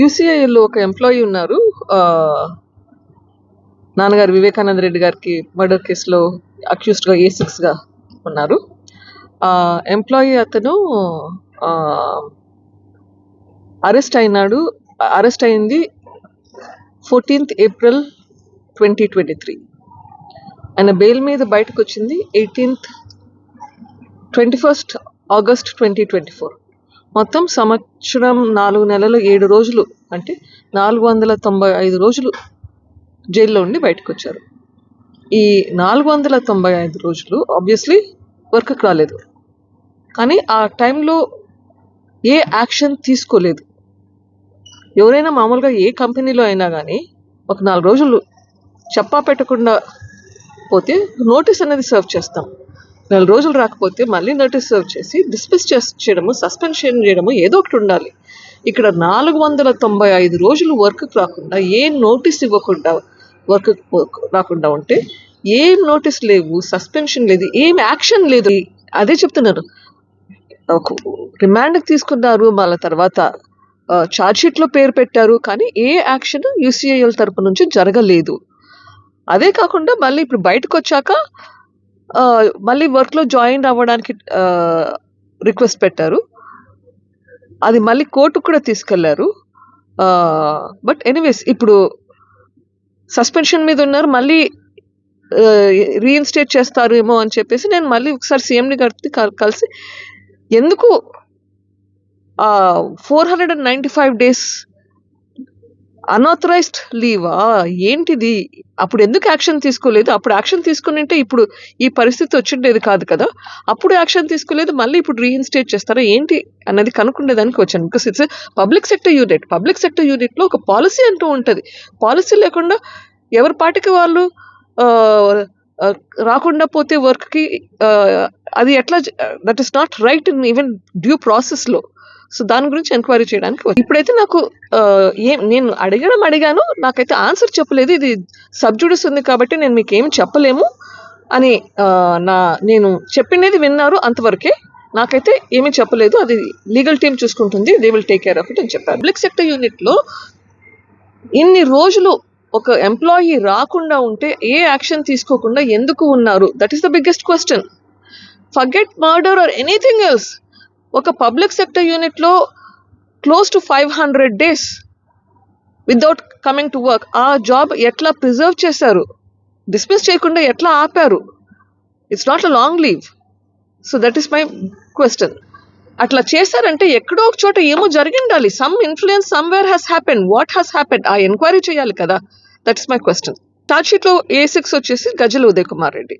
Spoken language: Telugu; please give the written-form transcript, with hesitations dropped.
యూసీఐలో ఒక ఎంప్లాయీ ఉన్నారు. నాన్నగారు వివేకానంద రెడ్డి గారికి మర్డర్ కేసులో అక్యూస్డ్గా A6గా ఉన్నారు. ఎంప్లాయీ అతను అరెస్ట్ అయింది 14th April 2023. ఆయన బెయిల్ మీద బయటకు వచ్చింది 21st August 2024. మొత్తం సంవత్సరం 4 నెలలు 7 రోజులు, అంటే 495 రోజులు జైల్లో ఉండి బయటకు వచ్చారు. ఈ 495 రోజులు ఆబ్వియస్లీ వర్క్కి రాలేదు, కానీ ఆ టైంలో ఏ యాక్షన్ తీసుకోలేదు. ఎవరైనా మామూలుగా ఏ కంపెనీలో అయినా కానీ ఒక 4 రోజులు చెప్పా పెట్టకుండా పోతే నోటీస్ అనేది సర్వ్ చేస్తాం. 4 రోజులు రాకపోతే మళ్ళీ నోటీస్ సర్వ్ చేసి డిస్మిస్ చేయడము, సస్పెన్షన్ చేయడము ఏదో ఒకటి ఉండాలి. ఇక్కడ 495 రోజులు వర్క్ రాకుండా, ఏం నోటీస్ ఇవ్వకుండా వర్క్ రాకుండా ఉంటే, ఏం నోటీస్ లేవు, సస్పెన్షన్ లేదు, ఏం యాక్షన్ లేదు. అదే చెప్తున్నారు, రిమాండ్కి తీసుకున్నారు, మళ్ళీ తర్వాత ఛార్జ్షీట్లో పేరు పెట్టారు, కానీ ఏ యాక్షన్ యూసీఐఎల్ తరపు నుంచి జరగలేదు. అదే కాకుండా మళ్ళీ ఇప్పుడు బయటకు వచ్చాక మళ్ళీ వర్క్లో జాయిన్ అవ్వడానికి రిక్వెస్ట్ పెట్టారు. అది మళ్ళీ కోర్టుకు కూడా తీసుకెళ్లారు. బట్ ఎనీవేస్ ఇప్పుడు సస్పెన్షన్ మీద ఉన్నారు, మళ్ళీ రీఇన్స్టేట్ చేస్తారేమో అని చెప్పేసి నేను మళ్ళీ ఒకసారి సీఎండి గారికి కలిసి, ఎందుకు 495 days అన్ఆథరైజ్డ్ లీవా ఏంటిది, అప్పుడు ఎందుకు యాక్షన్ తీసుకోలేదు? అప్పుడు యాక్షన్ తీసుకుని ఇప్పుడు ఈ పరిస్థితి వచ్చిండేది కాదు కదా. అప్పుడు యాక్షన్ తీసుకోలేదు, మళ్ళీ ఇప్పుడు రీఇన్స్టేట్ చేస్తారా ఏంటి అన్నది కనుక్కునేదానికి వచ్చాను. Because it's public sector unit. Public sector యూనిట్లో ఒక పాలసీ అంటూ ఉంటుంది. పాలసీ లేకుండా ఎవరి పాటికి వాళ్ళు రాకుండా పోతే వర్క్కి అది ఎట్లా, that is not right in even due ప్రాసెస్లో. సో దాని గురించి ఎంక్వైరీ చేయడానికి ఇప్పుడైతే నాకు నేను అడిగాను, నాకైతే ఆన్సర్ చెప్పలేదు. ఇది సబ్జుడిస్ ఉంది కాబట్టి నేను మీకు ఏమి చెప్పలేము అని నేను చెప్పినది విన్నారు, అంతవరకే. నాకైతే ఏమీ చెప్పలేదు, అది లీగల్ టీమ్ చూసుకుంటుంది, they will take care of it అని చెప్పారు. పబ్లిక్ సెక్టర్ యూనిట్లో ఇన్ని రోజులు ఒక ఎంప్లాయీ రాకుండా ఉంటే ఏ యాక్షన్ తీసుకోకుండా ఎందుకు ఉన్నారు? That is the biggest question. Forget murder or anything else. ఒక పబ్లిక్ సెక్టర్ యూనిట్లో close to 500 days without coming to work. ఆ జాబ్ ఎట్లా ప్రిజర్వ్ చేశారు? డిస్మిస్ చేయకుండా ఎట్లా ఆపారు? It's not a long leave. So that is my question. అట్లా చేశారంటే ఎక్కడో ఒక చోట ఏమో జరిగిండాలి. Some influence somewhere has happened. What has happened? ఆ ఎంక్వైరీ చేయాలి కదా. That is my question. ఛార్జ్షీట్లో A6 వచ్చేసి గజ్జల ఉదయ్ కుమార్ రెడ్డి.